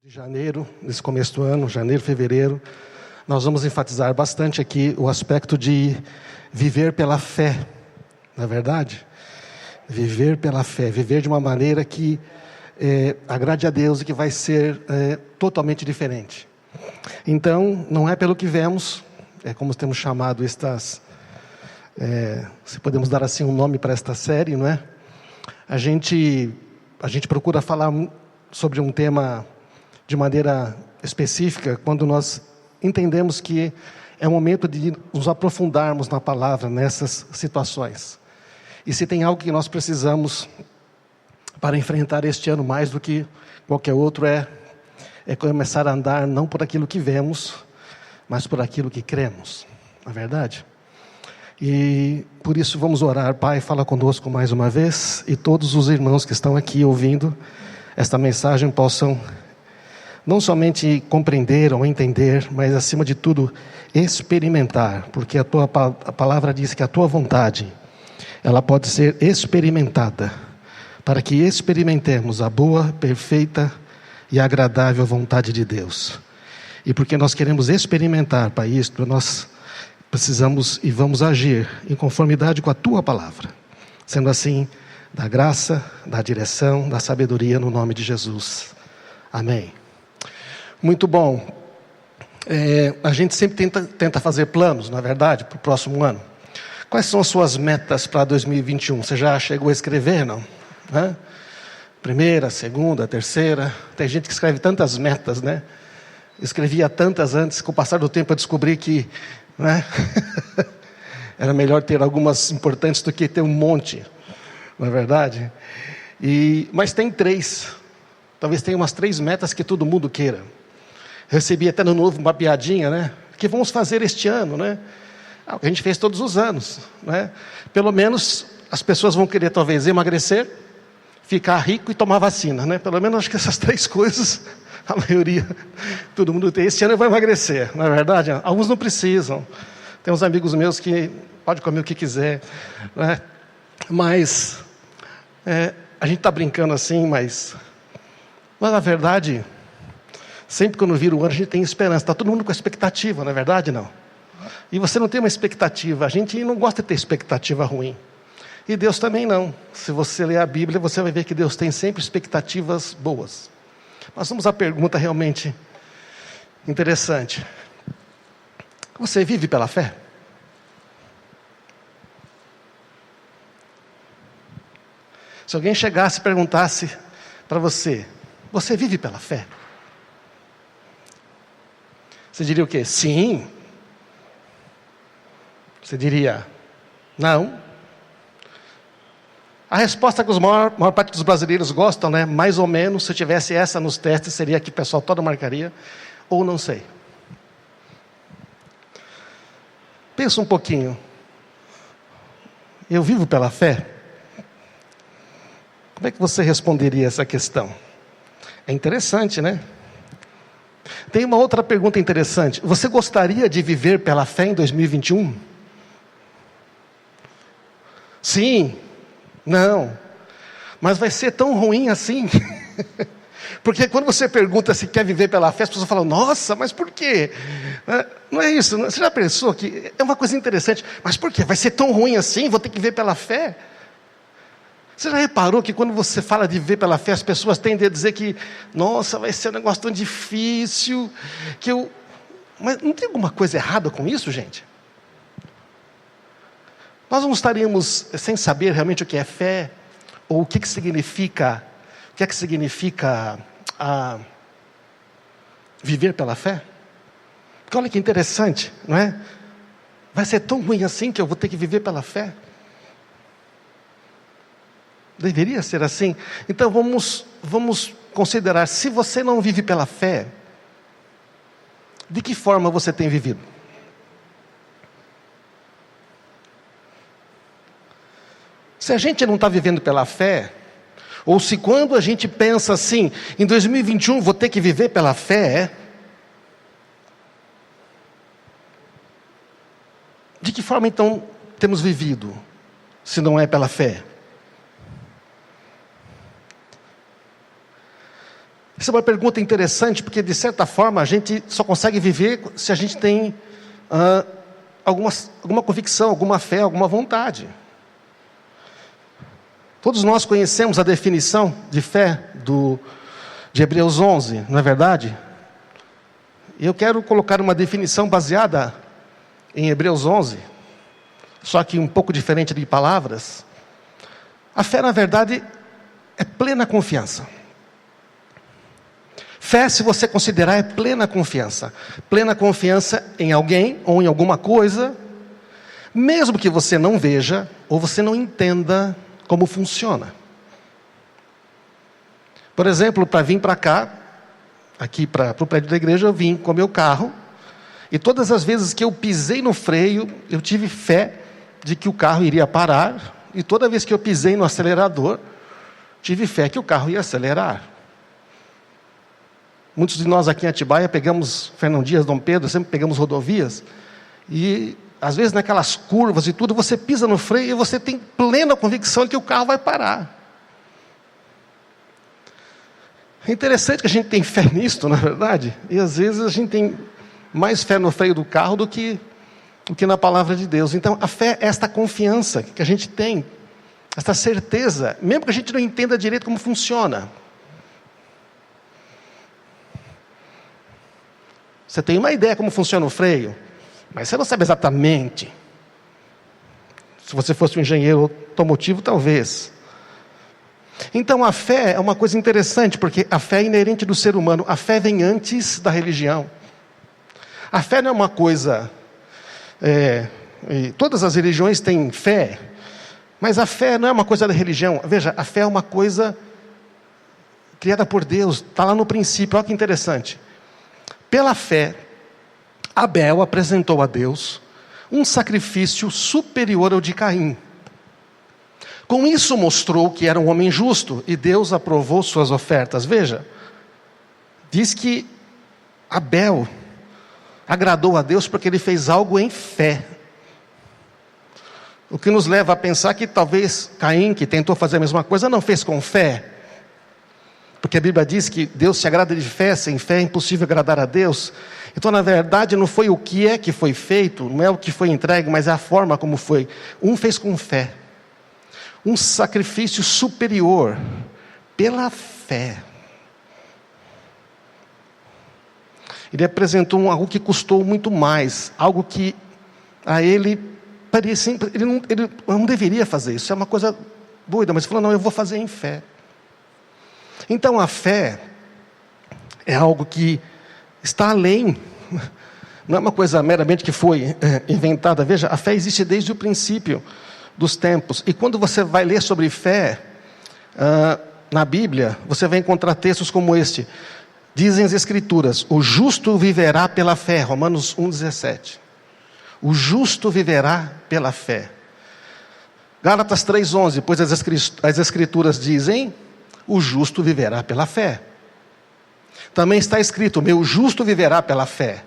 De janeiro, nesse começo do ano, janeiro, fevereiro, nós vamos enfatizar bastante aqui o aspecto de viver pela fé, não é verdade? Viver pela fé, viver de uma maneira que agrade a Deus e que vai ser totalmente diferente. Então, não é pelo que vemos, é como temos chamado estas, se podemos dar assim um nome para esta série, não é? A gente procura falar sobre um tema de maneira específica, quando nós entendemos que é o momento de nos aprofundarmos na palavra, nessas situações. E se tem algo que nós precisamos para enfrentar este ano mais do que qualquer outro, é começar a andar não por aquilo que vemos, mas por aquilo que cremos, não é verdade? E por isso vamos orar. Pai, fala conosco mais uma vez, e todos os irmãos que estão aqui ouvindo esta mensagem possam não somente compreender ou entender, mas acima de tudo experimentar, porque a palavra diz que a tua vontade, ela pode ser experimentada, para que experimentemos a boa, perfeita e agradável vontade de Deus. E porque nós queremos experimentar, Pai, isto, nós precisamos e vamos agir em conformidade com a tua palavra. Sendo assim, da graça, da direção, da sabedoria, no nome de Jesus. Amém. Muito bom. A gente sempre tenta fazer planos, na verdade, para o próximo ano. Quais são as suas metas para 2021? Você já chegou a escrever, não? Primeira, segunda, terceira. Tem gente que escreve tantas metas, né? Escrevia tantas antes, com o passar do tempo eu descobri que, né? Era melhor ter algumas importantes do que ter um monte, não é verdade? Mas tem 3. Talvez tenha umas 3 metas que todo mundo queira. Recebi até no novo uma piadinha, né? O que vamos fazer este ano, né? O que a gente fez todos os anos, né? Pelo menos as pessoas vão querer talvez emagrecer, ficar rico e tomar vacina, né? Pelo menos acho que essas 3 coisas, a maioria, todo mundo tem. Este ano eu vou emagrecer, não é verdade? Alguns não precisam. Tem uns amigos meus que pode comer o que quiser, né? Mas a gente está brincando assim, mas na verdade, sempre quando vira o ano a gente tem esperança. Está todo mundo com expectativa, não é verdade? Não. E você não tem uma expectativa. A gente não gosta de ter expectativa ruim. E Deus também não. Se você ler a Bíblia, você vai ver que Deus tem sempre expectativas boas. Mas vamos à pergunta realmente interessante. Você vive pela fé? Se alguém chegasse e perguntasse para você, você vive pela fé? Você diria o quê? Sim. Você diria, não. A resposta que a maior parte dos brasileiros gostam, né? Mais ou menos, se tivesse essa nos testes, seria que o pessoal todo marcaria, ou não sei. Pensa um pouquinho. Eu vivo pela fé? Como é que você responderia essa questão? É interessante, né? Tem uma outra pergunta interessante. Você gostaria de viver pela fé em 2021? Sim. Não. Mas vai ser tão ruim assim? Porque quando você pergunta se quer viver pela fé, as pessoas falam, nossa, mas por quê? Não é isso. Você já pensou que é uma coisa interessante? Mas por quê? Vai ser tão ruim assim? Vou ter que viver pela fé? Você já reparou que quando você fala de viver pela fé, as pessoas tendem a dizer que, nossa, vai ser um negócio tão difícil, Mas não tem alguma coisa errada com isso, gente? Nós não estaríamos sem saber realmente o que é fé, ou o que significa, viver pela fé? Porque olha que interessante, não é? Vai ser tão ruim assim que eu vou ter que viver pela fé? Deveria ser assim? Então vamos considerar, se você não vive pela fé, de que forma você tem vivido? Se a gente não está vivendo pela fé, ou se quando a gente pensa assim, em 2021 vou ter que viver pela fé, de que forma então temos vivido, se não é pela fé? Essa é uma pergunta interessante, porque de certa forma a gente só consegue viver se a gente tem alguma convicção, alguma fé, alguma vontade. Todos nós conhecemos a definição de fé de Hebreus 11, não é verdade? E eu quero colocar uma definição baseada em Hebreus 11, só que um pouco diferente de palavras. A fé, na verdade, é plena confiança. Fé, se você considerar, é plena confiança. Plena confiança em alguém ou em alguma coisa, mesmo que você não veja ou você não entenda como funciona. Por exemplo, para vir para cá, aqui para o prédio da igreja, eu vim com o meu carro, e todas as vezes que eu pisei no freio, eu tive fé de que o carro iria parar, e toda vez que eu pisei no acelerador, tive fé que o carro ia acelerar. Muitos de nós aqui em Atibaia pegamos Fernão Dias, Dom Pedro, sempre pegamos rodovias, e às vezes naquelas curvas e tudo, você pisa no freio e você tem plena convicção de que o carro vai parar. É interessante que a gente tem fé nisto, na verdade, e às vezes a gente tem mais fé no freio do carro do que na palavra de Deus. Então a fé é esta confiança que a gente tem, esta certeza, mesmo que a gente não entenda direito como funciona. Você tem uma ideia como funciona o freio, mas você não sabe exatamente. Se você fosse um engenheiro automotivo, talvez. Então a fé é uma coisa interessante, porque a fé é inerente do ser humano. A fé vem antes da religião. A fé não é uma coisa... todas as religiões têm fé, mas a fé não é uma coisa da religião. Veja, a fé é uma coisa criada por Deus, está lá no princípio. Olha que interessante. Pela fé, Abel apresentou a Deus um sacrifício superior ao de Caim. Com isso mostrou que era um homem justo, e Deus aprovou suas ofertas. Veja, diz que Abel agradou a Deus porque ele fez algo em fé. O que nos leva a pensar que talvez Caim, que tentou fazer a mesma coisa, não fez com fé. Porque a Bíblia diz que Deus se agrada de fé, sem fé é impossível agradar a Deus. Então, na verdade, não foi o que é que foi feito, não é o que foi entregue, mas é a forma como foi. Um fez com fé. Um sacrifício superior, pela fé. Ele apresentou algo que custou muito mais, algo que a ele parecia, ele não deveria fazer isso, é uma coisa doida, mas ele falou, não, eu vou fazer em fé. Então a fé é algo que está além, não é uma coisa meramente que foi inventada. Veja, a fé existe desde o princípio dos tempos, e quando você vai ler sobre fé na Bíblia, você vai encontrar textos como este. Dizem as Escrituras, o justo viverá pela fé, Romanos 1,17. O justo viverá pela fé. Gálatas 3,11, pois as Escrituras dizem, o justo viverá pela fé. Também está escrito, meu justo viverá pela fé.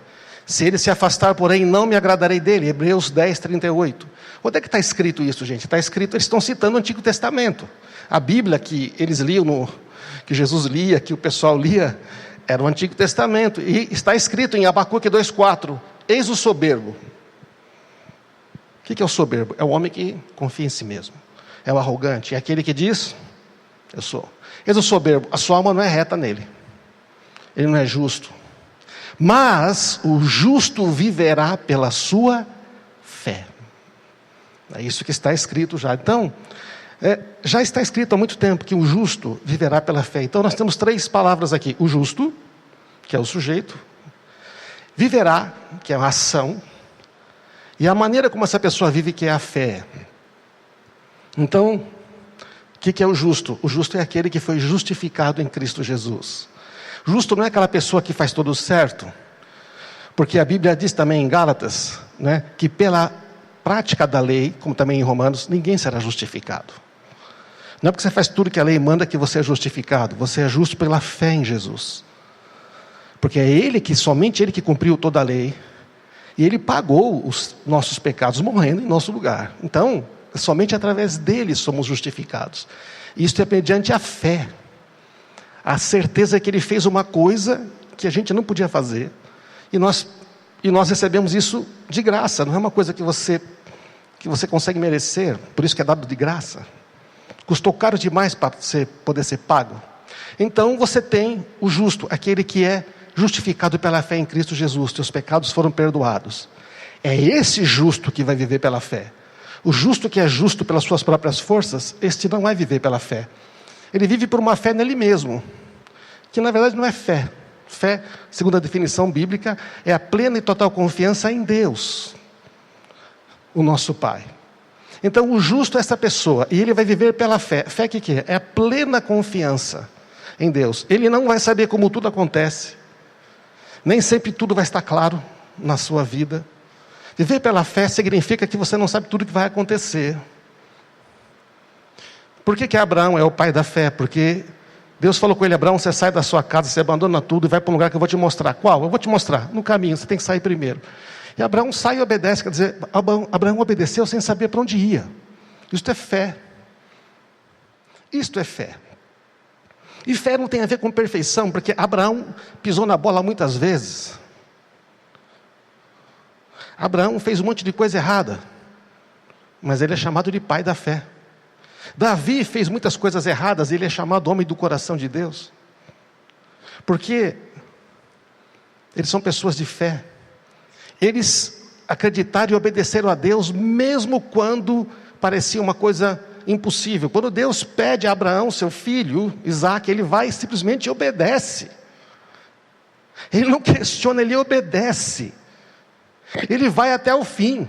Se ele se afastar, porém, não me agradarei dele. Hebreus 10:38. Onde é que está escrito isso, gente? Está escrito, eles estão citando o Antigo Testamento. A Bíblia que eles liam, que Jesus lia, que o pessoal lia, era o Antigo Testamento. E está escrito em Abacuque 2:4, eis o soberbo. O que é o soberbo? É o homem que confia em si mesmo. É o arrogante, é aquele que diz, eu sou. Eis o soberbo, a sua alma não é reta nele. Ele não é justo. Mas o justo viverá pela sua fé. É isso que está escrito já. Então, já está escrito há muito tempo que o justo viverá pela fé. Então nós temos 3 palavras aqui. O justo, que é o sujeito. Viverá, que é a ação. E a maneira como essa pessoa vive, que é a fé. Então, o que é o justo? O justo é aquele que foi justificado em Cristo Jesus. Justo não é aquela pessoa que faz tudo certo, porque a Bíblia diz também em Gálatas, né, que pela prática da lei, como também em Romanos, ninguém será justificado. Não é porque você faz tudo que a lei manda que você é justificado, você é justo pela fé em Jesus. Porque é somente Ele que cumpriu toda a lei, e Ele pagou os nossos pecados morrendo em nosso lugar. Então, somente através dele somos justificados. Isso é mediante a fé. A certeza que Ele fez uma coisa que a gente não podia fazer. E nós recebemos isso de graça. Não é uma coisa que você consegue merecer. Por isso que é dado de graça. Custou caro demais para você poder ser pago. Então você tem o justo, aquele que é justificado pela fé em Cristo Jesus. Teus pecados foram perdoados. É esse justo que vai viver pela fé. O justo que é justo pelas suas próprias forças, este não vai viver pela fé. Ele vive por uma fé nele mesmo, que na verdade não é fé. Fé, segundo a definição bíblica, é a plena e total confiança em Deus, o nosso Pai. Então o justo é essa pessoa, e ele vai viver pela fé. Fé o que é? É a plena confiança em Deus. Ele não vai saber como tudo acontece. Nem sempre tudo vai estar claro na sua vida. Viver pela fé significa que você não sabe tudo o que vai acontecer. Por que Abraão é o pai da fé? Porque Deus falou com ele: Abraão, você sai da sua casa, você abandona tudo e vai para um lugar que eu vou te mostrar. Qual? Eu vou te mostrar. No caminho, você tem que sair primeiro. E Abraão sai e obedece, quer dizer, Abraão obedeceu sem saber para onde ia. Isto é fé. Isto é fé. E fé não tem a ver com perfeição, porque Abraão pisou na bola muitas vezes. Abraão fez um monte de coisa errada, mas ele é chamado de pai da fé. Davi fez muitas coisas erradas, ele é chamado homem do coração de Deus. Porque eles são pessoas de fé. Eles acreditaram e obedeceram a Deus, mesmo quando parecia uma coisa impossível. Quando Deus pede a Abraão, seu filho, Isaque, ele vai e simplesmente obedece. Ele não questiona, ele obedece. Ele vai até o fim.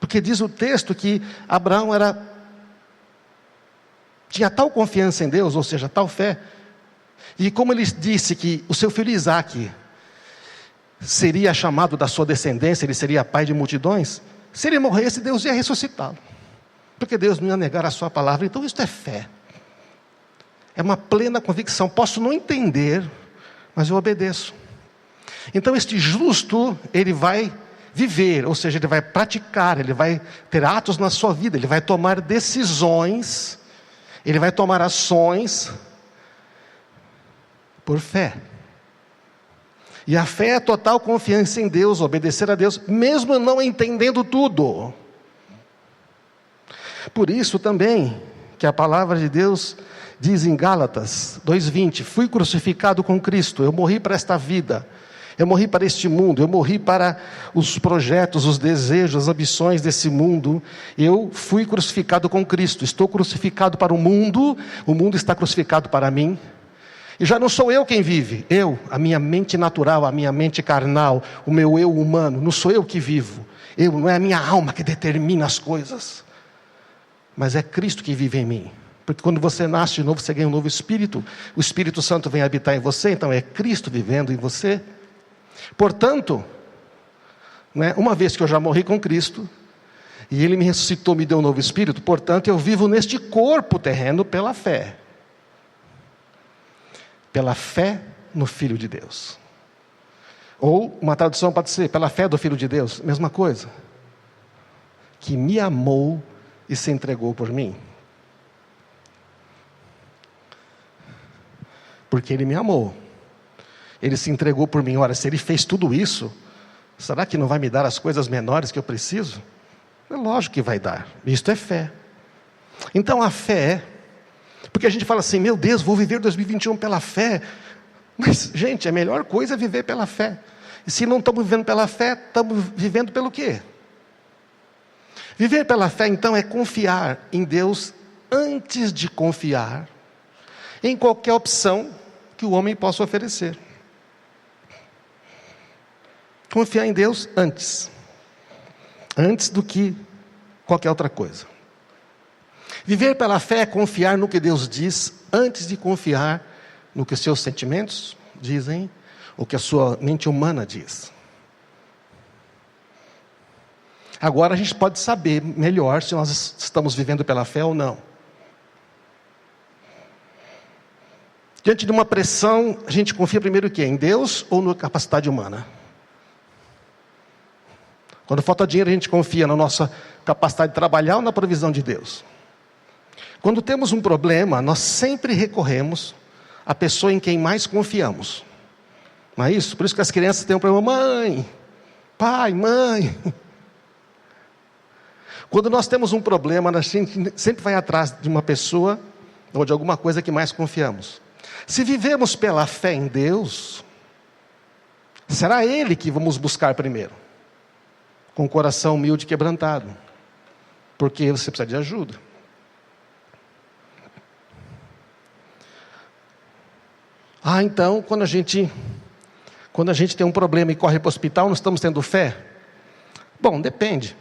Porque diz o texto que Abraão tinha tal confiança em Deus, ou seja, tal fé. E como ele disse que o seu filho Isaque seria chamado da sua descendência, ele seria pai de multidões, se ele morresse, Deus ia ressuscitá-lo. Porque Deus não ia negar a sua palavra. Então isso é fé. É uma plena convicção. Posso não entender, mas eu obedeço. Então este justo, ele vai viver, ou seja, ele vai praticar, ele vai ter atos na sua vida, ele vai tomar decisões, ele vai tomar ações por fé. E a fé é total confiança em Deus, obedecer a Deus, mesmo não entendendo tudo. Por isso também, que a palavra de Deus diz em Gálatas 2:20, fui crucificado com Cristo, eu morri para esta vida, eu morri para este mundo, eu morri para os projetos, os desejos, as ambições desse mundo. Eu fui crucificado com Cristo, estou crucificado para o mundo está crucificado para mim. E já não sou eu quem vive, a minha mente natural, a minha mente carnal, o meu eu humano, não sou eu que vivo. Não é a minha alma que determina as coisas, mas é Cristo que vive em mim. Porque quando você nasce de novo, você ganha um novo Espírito, o Espírito Santo vem habitar em você, então é Cristo vivendo em você. Portanto, uma vez que eu já morri com Cristo, e Ele me ressuscitou, me deu um novo Espírito, portanto eu vivo neste corpo terreno pela fé. Pela fé no Filho de Deus. Ou uma tradução pode ser, pela fé do Filho de Deus, mesma coisa. Que me amou e se entregou por mim. Porque Ele me amou. Ele se entregou por mim. Ora, se Ele fez tudo isso, será que não vai me dar as coisas menores que eu preciso? É lógico que vai dar. Isto é fé. Então a fé, porque a gente fala assim, meu Deus, vou viver 2021 pela fé. Mas, gente, a melhor coisa é viver pela fé. E se não estamos vivendo pela fé, estamos vivendo pelo quê? Viver pela fé, então, é confiar em Deus antes de confiar em qualquer opção que o homem possa oferecer. Confiar em Deus antes do que qualquer outra coisa. Viver pela fé é confiar no que Deus diz, antes de confiar no que os seus sentimentos dizem, ou que a sua mente humana diz. Agora a gente pode saber melhor se nós estamos vivendo pela fé ou não. Diante de uma pressão, a gente confia primeiro o quê? Em Deus ou na capacidade humana? Quando falta dinheiro, a gente confia na nossa capacidade de trabalhar ou na provisão de Deus? Quando temos um problema, nós sempre recorremos a pessoa em quem mais confiamos. Não é isso? Por isso que as crianças têm um problema: mãe, pai, mãe. Quando nós temos um problema, a gente sempre vai atrás de uma pessoa ou de alguma coisa que mais confiamos. Se vivemos pela fé em Deus, será Ele que vamos buscar primeiro, com o coração humilde e quebrantado, porque você precisa de ajuda. Então, quando a gente tem um problema e corre para o hospital, nós estamos tendo fé? Bom, depende.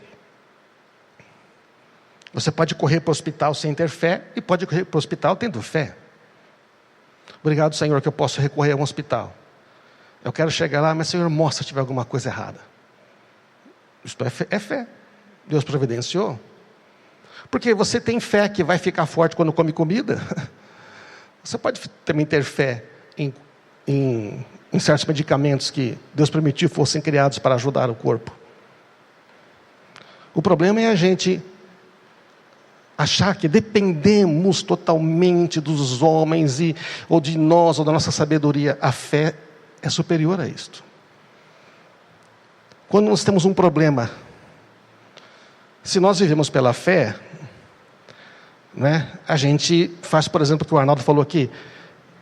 Você pode correr para o hospital sem ter fé, e pode correr para o hospital tendo fé. Obrigado, Senhor, que eu posso recorrer a um hospital. Eu quero chegar lá, mas Senhor, mostra se tiver alguma coisa errada. Isto é fé. Deus providenciou. Porque você tem fé que vai ficar forte quando come comida. Você pode também ter fé em certos medicamentos que Deus permitiu fossem criados para ajudar o corpo. O problema é a gente achar que dependemos totalmente dos homens, ou de nós, ou da nossa sabedoria. A fé é superior a isto. Quando nós temos um problema, se nós vivemos pela fé, né, a gente faz, por exemplo, o que o Arnaldo falou aqui: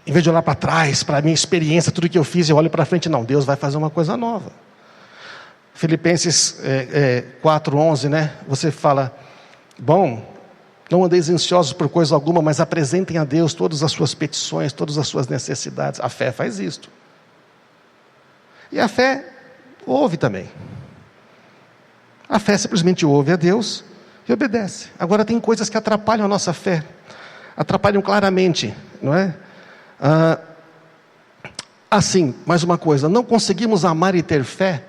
em vez de olhar para trás, para a minha experiência, tudo que eu fiz, eu olho para frente. Não, Deus vai fazer uma coisa nova. Filipenses 4:11, né? Você fala: bom, não andeis ansiosos por coisa alguma, mas apresentem a Deus todas as suas petições, todas as suas necessidades. A fé faz isto. E a fé ouve também. A fé simplesmente ouve a Deus e obedece. Agora, tem coisas que atrapalham a nossa fé. Atrapalham claramente, não é? Assim, mais uma coisa: não conseguimos amar e ter fé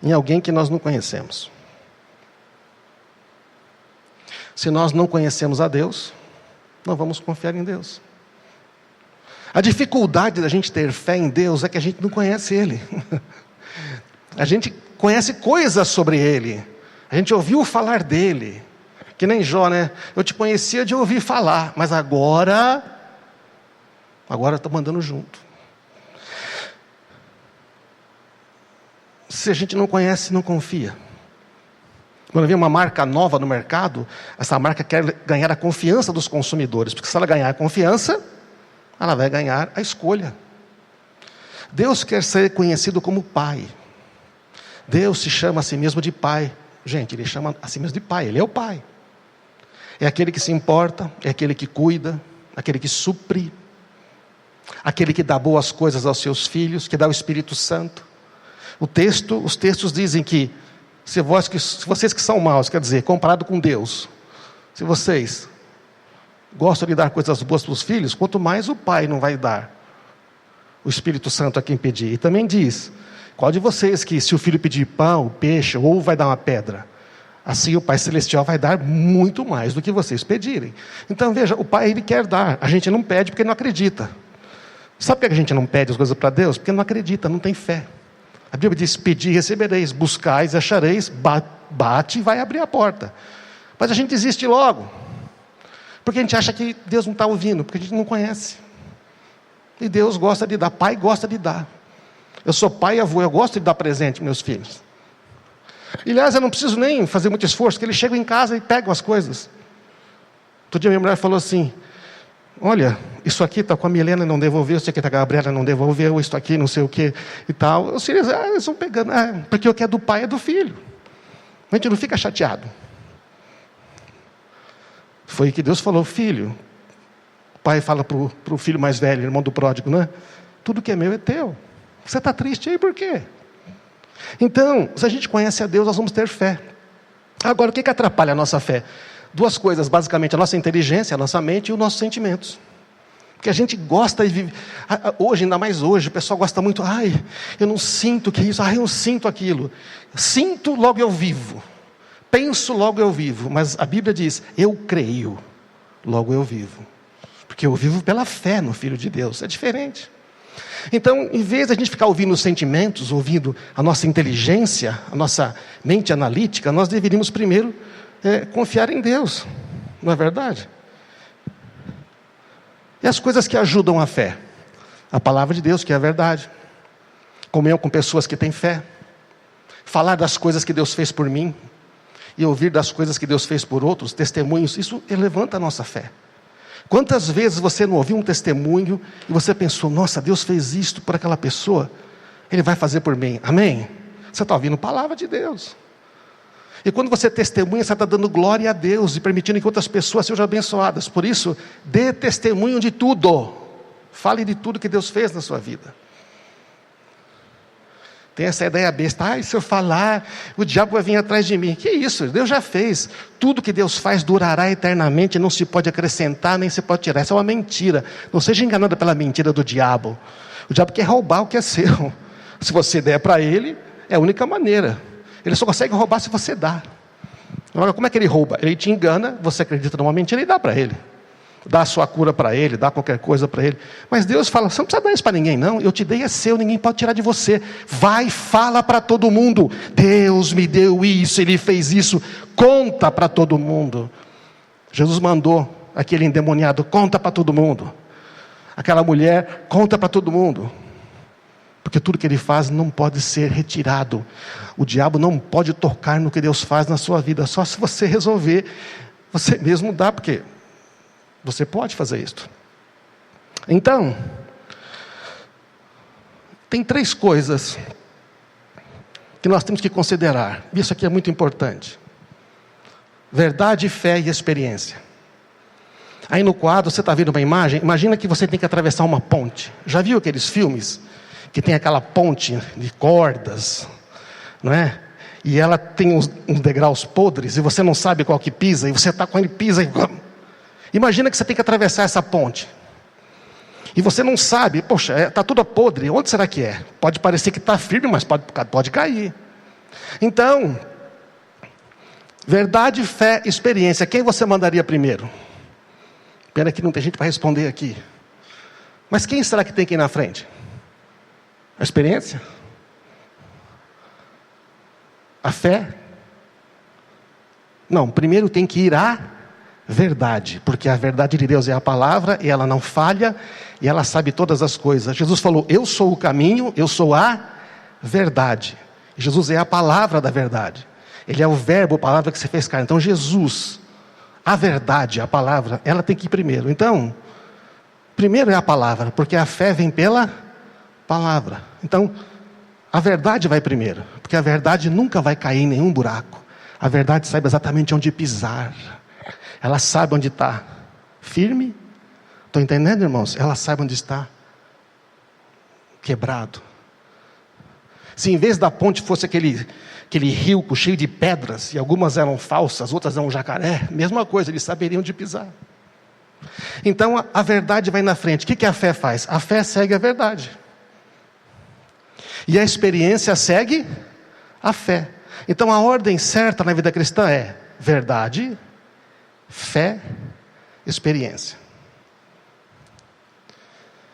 em alguém que nós não conhecemos. Se nós não conhecemos a Deus, não vamos confiar em Deus. A dificuldade da gente ter fé em Deus é que a gente não conhece Ele. A gente conhece coisas sobre Ele. A gente ouviu falar dEle. Que nem Jó, né? Eu te conhecia de ouvir falar, mas agora estou mandando junto. Se a gente não conhece, não confia. Quando vem uma marca nova no mercado, essa marca quer ganhar a confiança dos consumidores, porque se ela ganhar a confiança, ela vai ganhar a escolha. Deus quer ser conhecido como Pai. Deus se chama a si mesmo de Pai. Gente, Ele chama a si mesmo de Pai. Ele é o Pai. É aquele que se importa, é aquele que cuida, aquele que supre, aquele que dá boas coisas aos seus filhos, que dá o Espírito Santo. Os textos dizem que se vocês que são maus, quer dizer, comparado com Deus, se vocês gostam de dar coisas boas para os filhos, quanto mais o Pai não vai dar o Espírito Santo a quem pedir. E também diz: qual de vocês que, se o filho pedir pão, peixe, ou vai dar uma pedra, assim o Pai Celestial vai dar muito mais do que vocês pedirem. Então veja, o Pai, Ele quer dar, a gente não pede porque não acredita. Sabe por que a gente não pede as coisas para Deus? Porque não acredita, não tem fé. A Bíblia diz: pedi e recebereis, buscais e achareis, bate e vai abrir a porta. Mas a gente desiste logo, porque a gente acha que Deus não está ouvindo, porque a gente não conhece. E Deus gosta de dar, Pai gosta de dar. Eu sou pai e avô, eu gosto de dar presente para meus filhos. E, aliás, eu não preciso nem fazer muito esforço, porque eles chegam em casa e pegam as coisas. Outro dia minha mulher falou assim: olha, isso aqui está com a Milena e não devolveu, isso aqui está com a Gabriela e não devolveu, isso aqui não sei o que e tal. Os filhos, eles vão pegando, porque o que é do pai é do filho. A gente não fica chateado. Foi que Deus falou: filho. O pai fala para o filho mais velho, irmão do pródigo, né? Tudo que é meu é teu. Você está triste aí por quê? Então, se a gente conhece a Deus, nós vamos ter fé. Agora, o que atrapalha a nossa fé? Duas coisas, basicamente: a nossa inteligência, a nossa mente e os nossos sentimentos. Porque a gente gosta de viver. Hoje, ainda mais hoje, o pessoal gosta muito: eu não sinto que isso, eu não sinto aquilo. Sinto, logo eu vivo. Penso, logo eu vivo. Mas a Bíblia diz: eu creio, logo eu vivo. Porque eu vivo pela fé no Filho de Deus. É diferente. Então, em vez de a gente ficar ouvindo os sentimentos, ouvindo a nossa inteligência, a nossa mente analítica, nós deveríamos primeiro confiar em Deus. Não é verdade? E as coisas que ajudam a fé. A palavra de Deus, que é a verdade. Comunhão com pessoas que têm fé. Falar das coisas que Deus fez por mim. E ouvir das coisas que Deus fez por outros, testemunhos, isso levanta a nossa fé. Quantas vezes você não ouviu um testemunho e você pensou, nossa, Deus fez isto por aquela pessoa, Ele vai fazer por mim, amém? Você está ouvindo a palavra de Deus. E quando você testemunha, você está dando glória a Deus e permitindo que outras pessoas sejam abençoadas. Por isso, dê testemunho de tudo. Fale de tudo que Deus fez na sua vida. Tem essa ideia besta, se eu falar, o diabo vai vir atrás de mim. Que isso? Deus já fez. Tudo que Deus faz durará eternamente, não se pode acrescentar, nem se pode tirar. Isso é uma mentira. Não seja enganado pela mentira do diabo. O diabo quer roubar o que é seu. Se você der para ele, é a única maneira. Ele só consegue roubar se você dá. Agora, como é que ele rouba? Ele te engana, você acredita numa mentira e dá para ele. Dá a sua cura para ele, dá qualquer coisa para ele. Mas Deus fala, você não precisa dar isso para ninguém não. Eu te dei, é seu, ninguém pode tirar de você. Vai, fala para todo mundo. Deus me deu isso, Ele fez isso. Conta para todo mundo. Jesus mandou aquele endemoniado, conta para todo mundo. Aquela mulher, conta para todo mundo. Porque tudo que Ele faz não pode ser retirado. O diabo não pode tocar no que Deus faz na sua vida. Só se você resolver, você mesmo dá, porque você pode fazer isso. Então, tem 3 coisas que nós temos que considerar. Isso aqui é muito importante. Verdade, fé e experiência. Aí no quadro, você está vendo uma imagem? Imagina que você tem que atravessar uma ponte. Já viu aqueles filmes que tem aquela ponte de cordas, não é? E ela tem uns degraus podres, e você não sabe qual que pisa, e você está com ele, pisa e... Imagina que você tem que atravessar essa ponte. E você não sabe, poxa, está tudo podre, onde será que é? Pode parecer que está firme, mas pode cair. Então, verdade, fé, experiência. Quem você mandaria primeiro? Pena que não tem gente para responder aqui. Mas quem será que tem que ir na frente? A experiência? A fé? Não, primeiro tem que ir a verdade, porque a verdade de Deus é a palavra, e ela não falha, e ela sabe todas as coisas. Jesus falou, eu sou o caminho, eu sou a verdade. Jesus é a palavra da verdade. Ele é o verbo, a palavra que se fez carne. Então Jesus, a verdade, a palavra, ela tem que ir primeiro. Então, primeiro é a palavra, porque a fé vem pela palavra. Então, a verdade vai primeiro, porque a verdade nunca vai cair em nenhum buraco. A verdade sabe exatamente onde pisar. Ela sabe onde está firme. Estão entendendo, irmãos? Ela sabe onde está quebrado. Se em vez da ponte fosse aquele rio cheio de pedras, e algumas eram falsas, outras eram jacaré, mesma coisa, eles saberiam onde pisar. Então a verdade vai na frente. O que a fé faz? A fé segue a verdade. E a experiência segue a fé. Então a ordem certa na vida cristã é verdade, fé, experiência.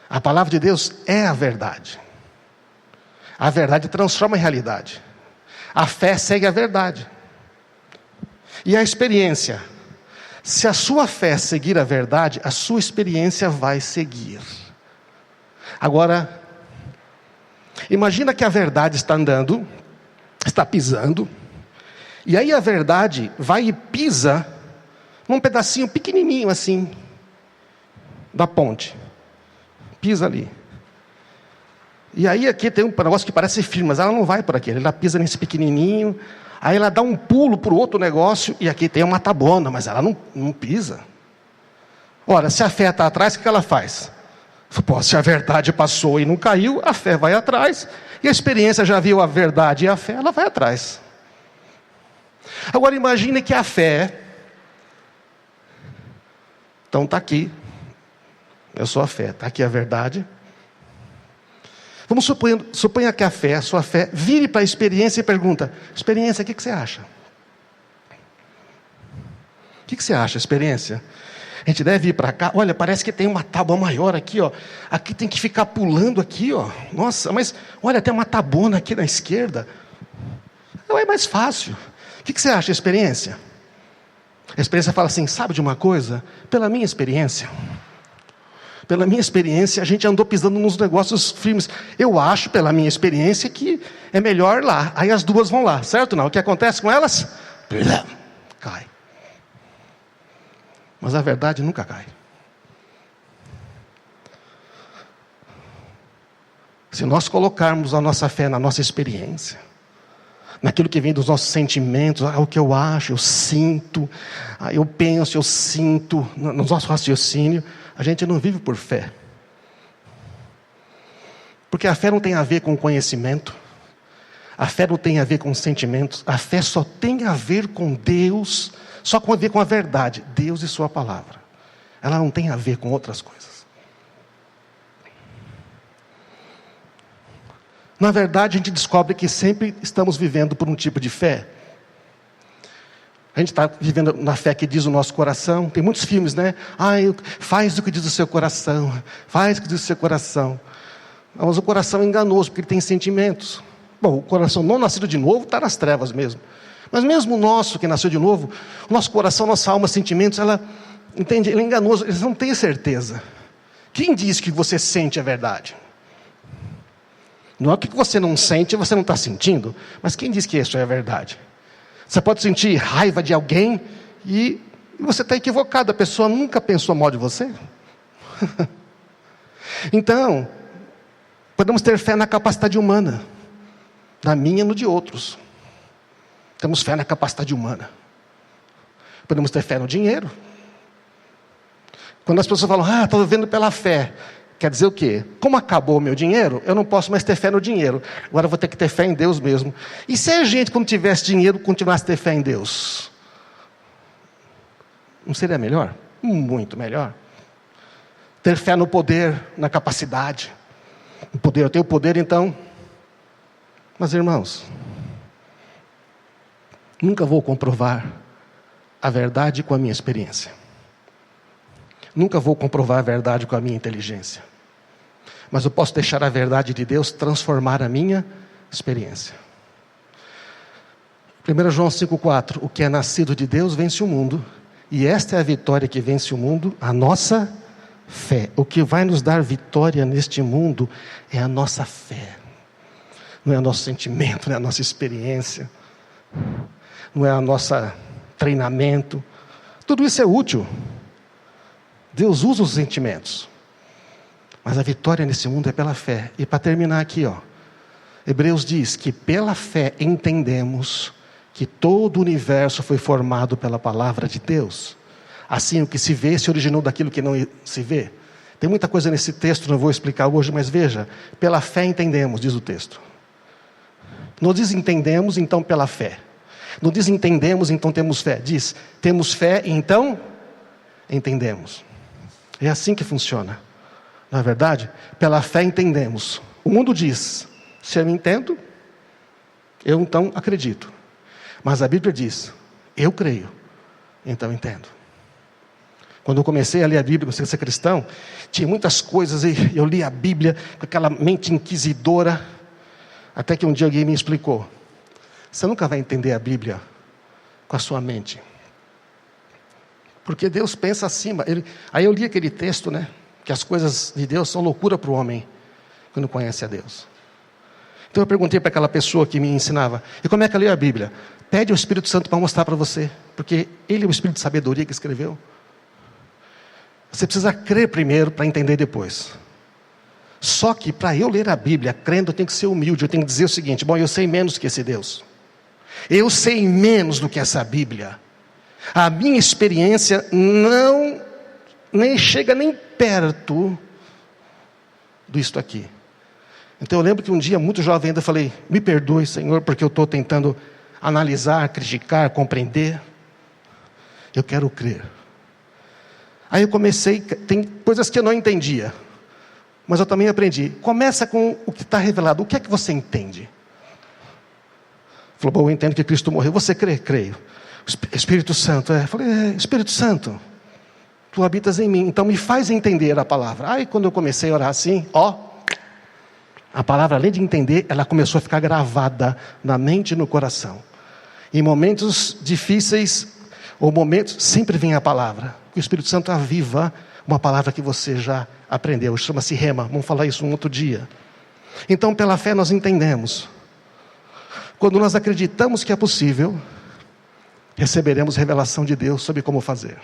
A palavra de Deus é a verdade. A verdade transforma em realidade. A fé segue a verdade. E a experiência? Se a sua fé seguir a verdade, a sua experiência vai seguir. Agora, imagina que a verdade está andando, está pisando, e aí a verdade vai e pisa num pedacinho pequenininho assim, da ponte. Pisa ali. E aí aqui tem um negócio que parece firme, mas ela não vai por aqui. Ela pisa nesse pequenininho, aí ela dá um pulo para o outro negócio, e aqui tem uma tabona, mas ela não pisa. Ora, se a fé está atrás, o que ela faz? Pô, se a verdade passou e não caiu, a fé vai atrás. E a experiência já viu a verdade e a fé, ela vai atrás. Agora imagine que a fé... Então está aqui. Eu sou a fé. Está aqui a verdade. Vamos suponha que a fé, a sua fé, vire para a experiência e pergunta: experiência, o que você acha? O que você acha, experiência? A gente deve ir para cá. Olha, parece que tem uma tábua maior aqui, ó. Aqui tem que ficar pulando aqui, ó. Nossa, mas olha, tem uma tabona aqui na esquerda. Não é mais fácil. O que você acha, experiência? A experiência fala assim: sabe de uma coisa? Pela minha experiência, Pela minha experiência, a gente andou pisando nos negócios firmes. Eu acho, pela minha experiência, que é melhor lá. Aí as duas vão lá, certo ou não? O que acontece com elas? Cai. Mas a verdade nunca cai. Se nós colocarmos a nossa fé na nossa experiência, naquilo que vem dos nossos sentimentos, o que eu acho, eu sinto, eu penso, eu sinto, no nosso raciocínio, a gente não vive por fé. Porque a fé não tem a ver com conhecimento, a fé não tem a ver com sentimentos, a fé só tem a ver com Deus, só tem a ver com a verdade, Deus e sua palavra. Ela não tem a ver com outras coisas. Na verdade, a gente descobre que sempre estamos vivendo por um tipo de fé. A gente está vivendo na fé que diz o nosso coração. Tem muitos filmes, né? Faz o que diz o seu coração. Faz o que diz o seu coração. Mas o coração é enganoso, porque ele tem sentimentos. Bom, o coração não nascido de novo está nas trevas mesmo. Mas mesmo o nosso que nasceu de novo, o nosso coração, nossa alma, sentimentos, entende? Ele é enganoso, eles não têm certeza. Quem diz que você sente a verdade? Não é que você não sente, você não está sentindo. Mas quem diz que isso é a verdade? Você pode sentir raiva de alguém e você está equivocado. A pessoa nunca pensou mal de você. Então, podemos ter fé na capacidade humana. Na minha e no de outros. Temos fé na capacidade humana. Podemos ter fé no dinheiro. Quando as pessoas falam, estou vivendo pela fé. Quer dizer o quê? Como acabou o meu dinheiro, eu não posso mais ter fé no dinheiro. Agora eu vou ter que ter fé em Deus mesmo. E se a gente, quando tivesse dinheiro, continuasse a ter fé em Deus? Não seria melhor? Muito melhor. Ter fé no poder, na capacidade. No poder, eu tenho poder então. Mas irmãos, nunca vou comprovar a verdade com a minha experiência. Nunca vou comprovar a verdade com a minha inteligência. Mas eu posso deixar a verdade de Deus transformar a minha experiência. 1 João 5,4. O que é nascido de Deus vence o mundo. E esta é a vitória que vence o mundo, a nossa fé. O que vai nos dar vitória neste mundo é a nossa fé. Não é o nosso sentimento, não é a nossa experiência. Não é o nosso treinamento. Tudo isso é útil. Deus usa os sentimentos. Mas a vitória nesse mundo é pela fé. E para terminar aqui, Hebreus diz que pela fé entendemos que todo o universo foi formado pela palavra de Deus. Assim, o que se vê se originou daquilo que não se vê. Tem muita coisa nesse texto, não vou explicar hoje, mas veja. Pela fé entendemos, diz o texto. Não diz entendemos, então pela fé. Não diz entendemos, então temos fé. Diz, temos fé, então entendemos. É assim que funciona. Na verdade, pela fé entendemos. O mundo diz, se eu entendo, eu então acredito. Mas a Bíblia diz, eu creio, então entendo. Quando eu comecei a ler a Bíblia, comecei a ser cristão, tinha muitas coisas e eu li a Bíblia com aquela mente inquisidora, até que um dia alguém me explicou. Você nunca vai entender a Bíblia com a sua mente. Porque Deus pensa acima. Aí eu li aquele texto, que as coisas de Deus são loucura para o homem, quando conhece a Deus. Então eu perguntei para aquela pessoa que me ensinava, e como é que eu leio a Bíblia? Pede ao Espírito Santo para mostrar para você, porque Ele é o Espírito de sabedoria que escreveu. Você precisa crer primeiro para entender depois. Só que para eu ler a Bíblia, crendo, eu tenho que ser humilde, eu tenho que dizer o seguinte, eu sei menos que esse Deus. Eu sei menos do que essa Bíblia. A minha experiência nem chega nem perto disto aqui. Então eu lembro que um dia, muito jovem ainda, falei, me perdoe, Senhor, porque eu estou tentando analisar, criticar, compreender. Eu quero crer. Aí eu comecei, tem coisas que eu não entendia, mas eu também aprendi. Começa com o que está revelado. O que é que você entende? Falou, eu entendo que Cristo morreu. Você crê? Creio. Espírito Santo, Falei, Espírito Santo, tu habitas em mim, então me faz entender a palavra. Aí quando eu comecei a orar assim, a palavra, além de entender, ela começou a ficar gravada na mente e no coração. Em momentos difíceis, ou momentos, sempre vem a palavra. O Espírito Santo aviva uma palavra que você já aprendeu, chama-se rema. Vamos falar isso um outro dia. Então, pela fé nós entendemos. Quando nós acreditamos que é possível, receberemos revelação de Deus sobre como fazer.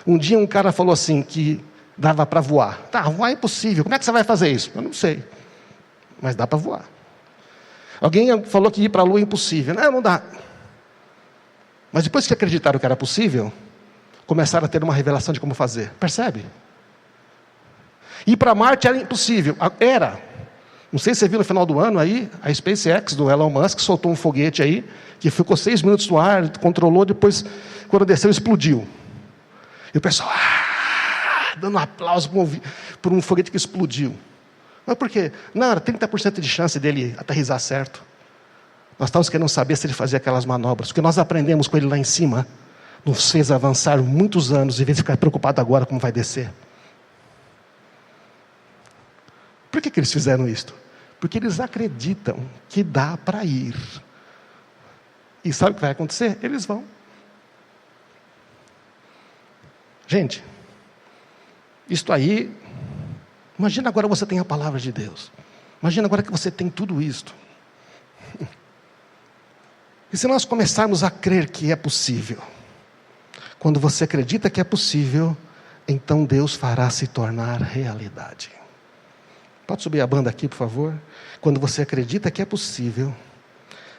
Um dia um cara falou assim, que dava para voar. Tá, voar é impossível, como é que você vai fazer isso? Eu não sei, mas dá para voar. Alguém falou que ir para a lua é impossível. Não dá. Mas depois que acreditaram que era possível, começaram a ter uma revelação de como fazer. Percebe? Ir para Marte era impossível. Era. Não sei se você viu no final do ano aí, a SpaceX do Elon Musk soltou um foguete aí, que ficou 6 minutos no ar, controlou, depois, quando desceu, explodiu. E o pessoal, dando um aplauso por um foguete que explodiu. Mas por quê? Não, era 30% de chance dele aterrissar certo. Nós estávamos querendo saber se ele fazia aquelas manobras. O que nós aprendemos com ele lá em cima nos fez avançar muitos anos, em vez de ficar preocupado agora como vai descer. Por que eles fizeram isso? Porque eles acreditam que dá para ir. E sabe o que vai acontecer? Eles vão. Gente, isto aí, imagina agora você tem a palavra de Deus. Imagina agora que você tem tudo isto. E se nós começarmos a crer que é possível, quando você acredita que é possível, então Deus fará se tornar realidade. Pode subir a banda aqui, por favor? Quando você acredita que é possível,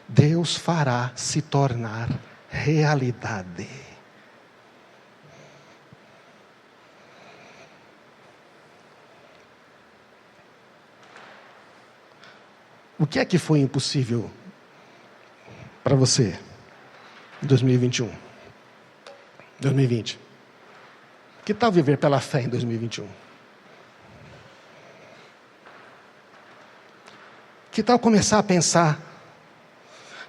Deus fará se tornar realidade. O que é que foi impossível para você em 2021? 2020? Que tal viver pela fé em 2021? Que tal começar a pensar?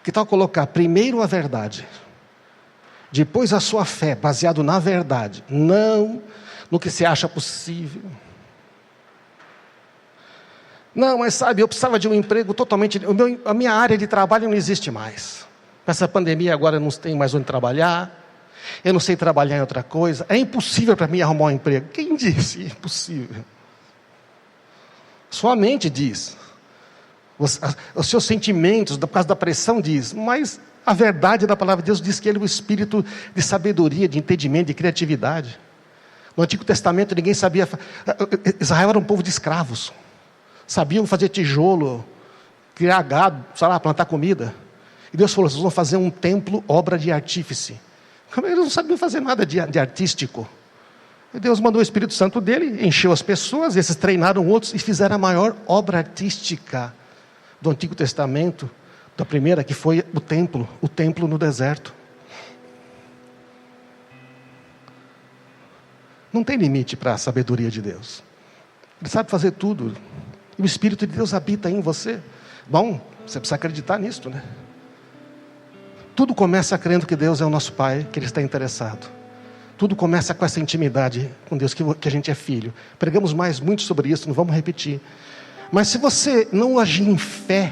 Que tal colocar primeiro a verdade, depois a sua fé, baseado na verdade, não no que você acha possível? Não, mas sabe, eu precisava de um emprego totalmente... A minha área de trabalho não existe mais. Com essa pandemia agora eu não tenho mais onde trabalhar. Eu não sei trabalhar em outra coisa. É impossível para mim arrumar um emprego. Quem disse impossível? Sua mente diz. Os seus sentimentos, por causa da pressão, diz. Mas a verdade da palavra de Deus diz que Ele é o espírito de sabedoria, de entendimento, de criatividade. No Antigo Testamento ninguém sabia... Israel era um povo de escravos. Sabiam fazer tijolo, criar gado, sei lá, plantar comida. E Deus falou, vocês vão fazer um templo, obra de artífice. Eles não sabiam fazer nada de artístico. E Deus mandou o Espírito Santo dele, encheu as pessoas, esses treinaram outros e fizeram a maior obra artística do Antigo Testamento, da primeira, que foi o templo no deserto. Não tem limite para a sabedoria de Deus. Ele sabe fazer tudo. E o Espírito de Deus habita em você. Bom, você precisa acreditar nisso, né? Tudo começa crendo que Deus é o nosso Pai, que Ele está interessado. Tudo começa com essa intimidade com Deus, que a gente é filho. Pregamos muito sobre isso, não vamos repetir. Mas se você não agir em fé,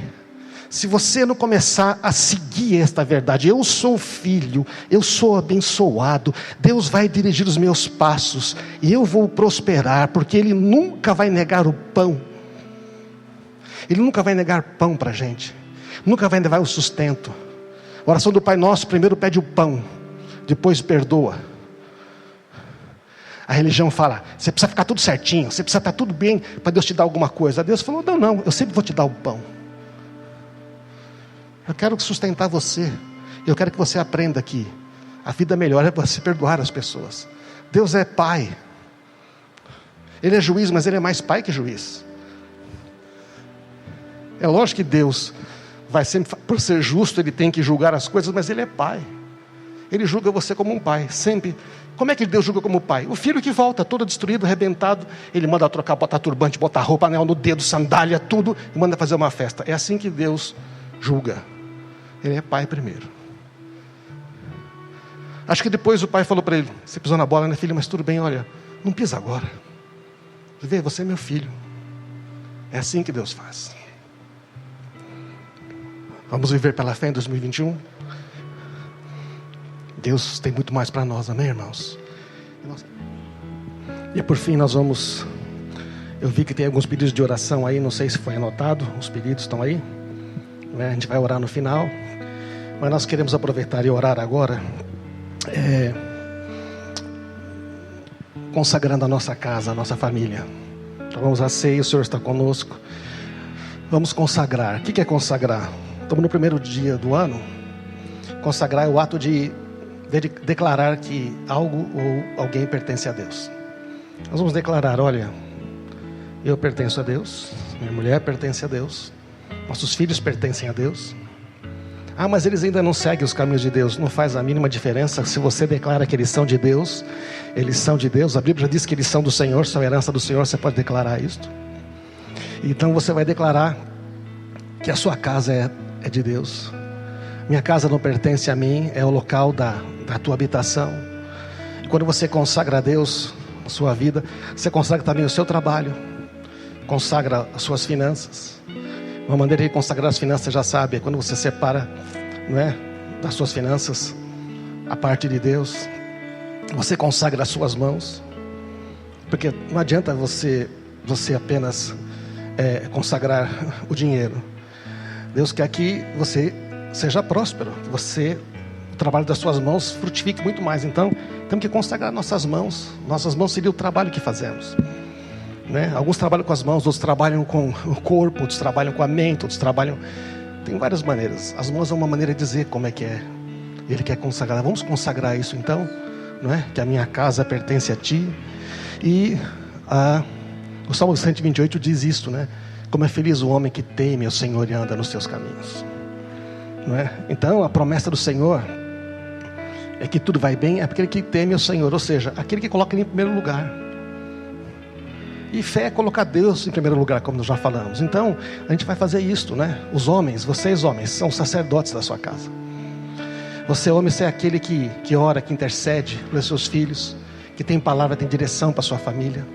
se você não começar a seguir esta verdade, eu sou filho, eu sou abençoado, Deus vai dirigir os meus passos, e eu vou prosperar, porque Ele nunca vai negar o pão. Ele nunca vai negar pão para a gente. Nunca vai negar o sustento. A oração do Pai Nosso primeiro pede o pão, depois perdoa. A religião fala, você precisa ficar tudo certinho, você precisa estar tudo bem para Deus te dar alguma coisa. Deus falou, não, eu sempre vou te dar o pão. Eu quero sustentar você. Eu quero que você aprenda que a vida melhor é você perdoar as pessoas. Deus é Pai. Ele é juiz, mas Ele é mais Pai que juiz. É lógico que Deus vai sempre, por ser justo, Ele tem que julgar as coisas, mas Ele é Pai. Ele julga você como um pai, sempre. Como é que Deus julga como pai? O filho que volta, todo destruído, arrebentado, Ele manda trocar, botar turbante, botar roupa, anel no dedo, sandália, tudo, e manda fazer uma festa. É assim que Deus julga. Ele é pai primeiro. Acho que depois o pai falou para ele, você pisou na bola, né, filho? Mas tudo bem, olha, não pisa agora. Vê, você é meu filho. É assim que Deus faz. Vamos viver pela fé em 2021? Deus tem muito mais para nós, amém, irmãos? E por fim nós vamos... Eu vi que tem alguns pedidos de oração aí, não sei se foi anotado, os pedidos estão aí, né? A gente vai orar no final, mas nós queremos aproveitar e orar agora, consagrando a nossa casa, a nossa família. Então vamos à ceia, o Senhor está conosco. Vamos consagrar. O que é consagrar? Estamos no primeiro dia do ano. Consagrar é o ato de declarar que algo ou alguém pertence a Deus. Nós vamos declarar, olha, eu pertenço a Deus, minha mulher pertence a Deus, nossos filhos pertencem a Deus. Ah, mas eles ainda não seguem os caminhos de Deus. Não faz a mínima diferença. Se você declara que eles são de Deus, eles são de Deus. A Bíblia diz que eles são do Senhor, são herança do Senhor. Você pode declarar isto. Então você vai declarar que a sua casa é de Deus. Minha casa não pertence a mim, é o local da tua habitação. E quando você consagra a Deus a sua vida, você consagra também o seu trabalho, consagra as suas finanças. Uma maneira de consagrar as finanças, você já sabe, é quando você separa, não é, das suas finanças a parte de Deus. Você consagra as suas mãos, porque não adianta você apenas consagrar o dinheiro. Deus quer que você seja próspero, que o trabalho das suas mãos frutifique muito mais. Então temos que consagrar nossas mãos. Nossas mãos seria o trabalho que fazemos, né? Alguns trabalham com as mãos, outros trabalham com o corpo, outros trabalham com a mente, outros trabalham... Tem várias maneiras. As mãos é uma maneira de dizer como é que é. Ele quer consagrar. Vamos consagrar isso então, não é? Que a minha casa pertence a ti. E o Salmo 128 diz isto, né? Como é feliz o homem que teme o Senhor e anda nos seus caminhos, não é? Então a promessa do Senhor é que tudo vai bem, é aquele que teme o Senhor, ou seja, aquele que coloca Ele em primeiro lugar. E fé é colocar Deus em primeiro lugar, como nós já falamos. Então a gente vai fazer isto, né? Os homens, vocês homens, são sacerdotes da sua casa. Você homem, você é aquele que ora, que intercede pelos seus filhos, que tem palavra, tem direção para sua família.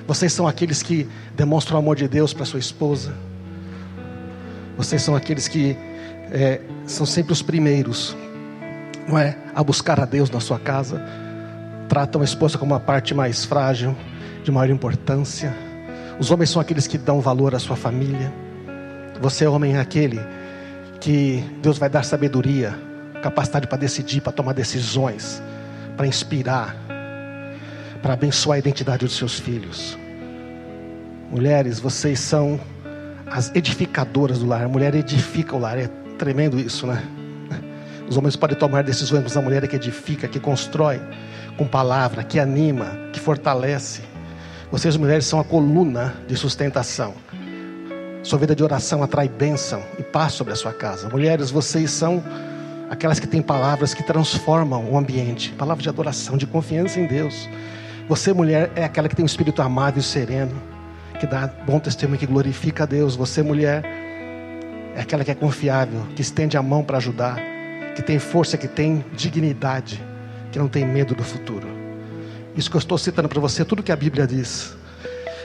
Vocês são aqueles que demonstram o amor de Deus para sua esposa. Vocês são aqueles que são sempre os primeiros, não é, a buscar a Deus na sua casa. Tratam a esposa como uma parte mais frágil, de maior importância. Os homens são aqueles que dão valor à sua família. Você, homem, é aquele que Deus vai dar sabedoria, capacidade para decidir, para tomar decisões, para inspirar, para abençoar a identidade dos seus filhos. Mulheres, vocês são as edificadoras do lar. A mulher edifica o lar. É tremendo isso, né? Os homens podem tomar decisões, mas a mulher é que edifica, que constrói com palavra, que anima, que fortalece. Vocês, mulheres, são a coluna de sustentação. Sua vida de oração atrai bênção e paz sobre a sua casa. Mulheres, vocês são aquelas que têm palavras que transformam o ambiente. Palavras de adoração, de confiança em Deus. Você, mulher, é aquela que tem um espírito amável e sereno, que dá bom testemunho, que glorifica a Deus. Você, mulher, é aquela que é confiável, que estende a mão para ajudar, que tem força, que tem dignidade, que não tem medo do futuro. Isso que eu estou citando para você, tudo que a Bíblia diz.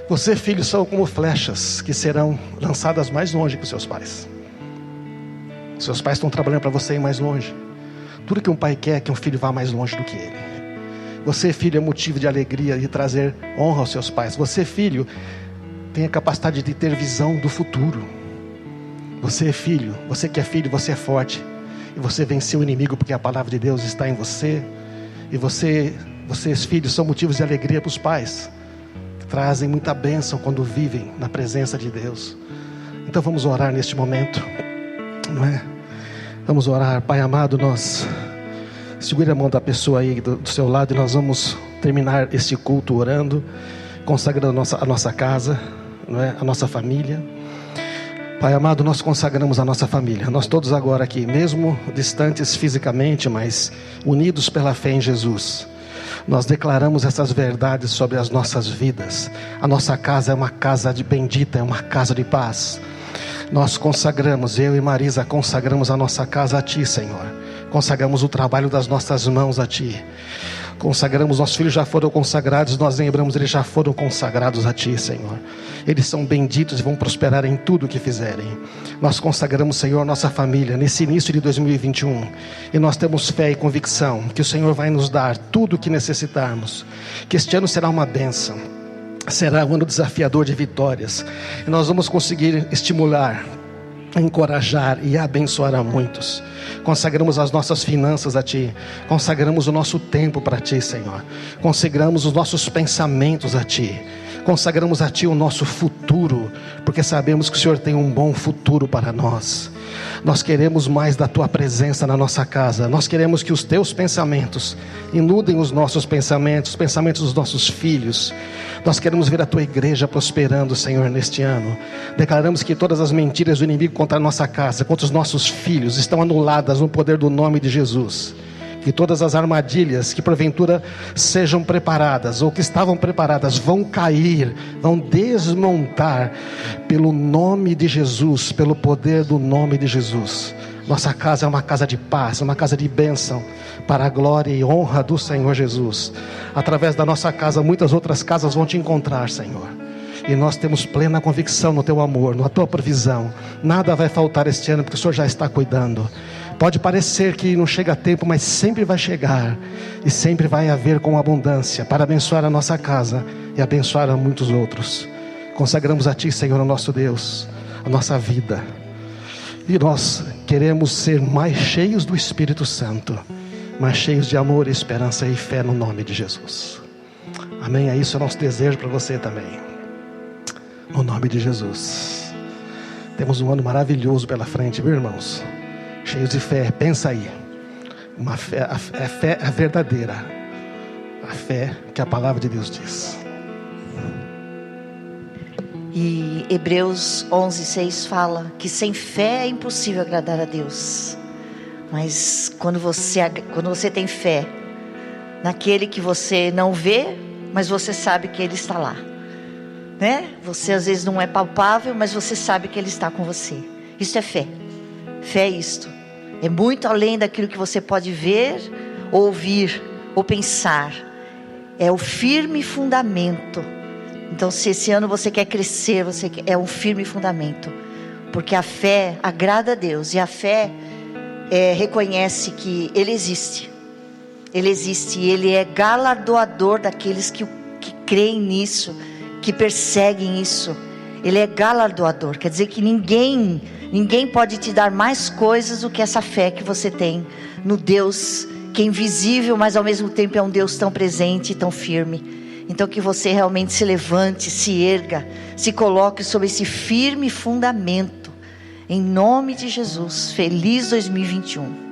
Você, filhos, são como flechas que serão lançadas mais longe que os seus pais. Seus pais estão trabalhando para você ir mais longe. Tudo que um pai quer é que um filho vá mais longe do que ele. Você, filho, é motivo de alegria e trazer honra aos seus pais. Você, filho, tem a capacidade de ter visão do futuro. Você, filho, você que é filho, você é forte. E você venceu o inimigo porque a palavra de Deus está em você. E vocês, filhos, são motivos de alegria para os pais. Trazem muita bênção quando vivem na presença de Deus. Então vamos orar neste momento, não é? Vamos orar. Pai amado, nós... Segure a mão da pessoa aí do seu lado e nós vamos terminar este culto orando, consagrando a nossa casa, não é? A nossa família. Pai amado, nós consagramos a nossa família. Nós todos agora aqui, mesmo distantes fisicamente, mas unidos pela fé em Jesus, nós declaramos essas verdades sobre as nossas vidas. A nossa casa é uma casa bendita, é uma casa de paz. Nós consagramos, eu e Marisa consagramos a nossa casa a Ti, Senhor. Consagramos o trabalho das nossas mãos a Ti. Consagramos, nossos filhos já foram consagrados, nós lembramos, eles já foram consagrados a Ti, Senhor. Eles são benditos e vão prosperar em tudo o que fizerem. Nós consagramos, Senhor, nossa família nesse início de 2021. E nós temos fé e convicção que o Senhor vai nos dar tudo o que necessitarmos. Que este ano será uma bênção. Será um ano desafiador de vitórias. E nós vamos conseguir estimular, encorajar e abençoar a muitos. Consagramos as nossas finanças a Ti, consagramos o nosso tempo para Ti, Senhor, consagramos os nossos pensamentos a Ti, consagramos a Ti o nosso futuro, porque sabemos que o Senhor tem um bom futuro para nós. Nós queremos mais da Tua presença na nossa casa. Nós queremos que os Teus pensamentos inundem os nossos pensamentos, os pensamentos dos nossos filhos. Nós queremos ver a Tua igreja prosperando, Senhor, neste ano. Declaramos que todas as mentiras do inimigo contra a nossa casa, contra os nossos filhos, estão anuladas no poder do nome de Jesus. Que todas as armadilhas que porventura sejam preparadas ou que estavam preparadas vão cair, vão desmontar pelo nome de Jesus, pelo poder do nome de Jesus. Nossa casa é uma casa de paz, uma casa de bênção, para a glória e honra do Senhor Jesus. Através da nossa casa, muitas outras casas vão Te encontrar, Senhor. E nós temos plena convicção no Teu amor, na Tua provisão. Nada vai faltar este ano, porque o Senhor já está cuidando. Pode parecer que não chega a tempo, mas sempre vai chegar. E sempre vai haver com abundância, para abençoar a nossa casa e abençoar a muitos outros. Consagramos a Ti, Senhor, o nosso Deus, a nossa vida. E nós queremos ser mais cheios do Espírito Santo, mais cheios de amor, esperança e fé no nome de Jesus. Amém? É isso o nosso desejo para você também. No nome de Jesus. Temos um ano maravilhoso pela frente, viu, irmãos? Cheios de fé. Pensa aí. Uma fé, a fé é verdadeira. A fé que a palavra de Deus diz. E Hebreus 11:6 fala que sem fé é impossível agradar a Deus. Mas quando você tem fé naquele que você não vê, mas você sabe que Ele está lá, né? Você às vezes não é palpável, mas você sabe que Ele está com você. Isso é fé. Fé é isto. É muito além daquilo que você pode ver, ouvir ou pensar. É o firme fundamento. Então, se esse ano você quer crescer, é um firme fundamento. Porque a fé agrada a Deus. E a fé reconhece que Ele existe. Ele existe. E Ele é galardoador daqueles que creem nisso, que perseguem isso. Ele é galardoador. Quer dizer que ninguém pode te dar mais coisas do que essa fé que você tem no Deus que é invisível, mas ao mesmo tempo é um Deus tão presente e tão firme. Então que você realmente se levante, se erga, se coloque sobre esse firme fundamento. Em nome de Jesus. Feliz 2021.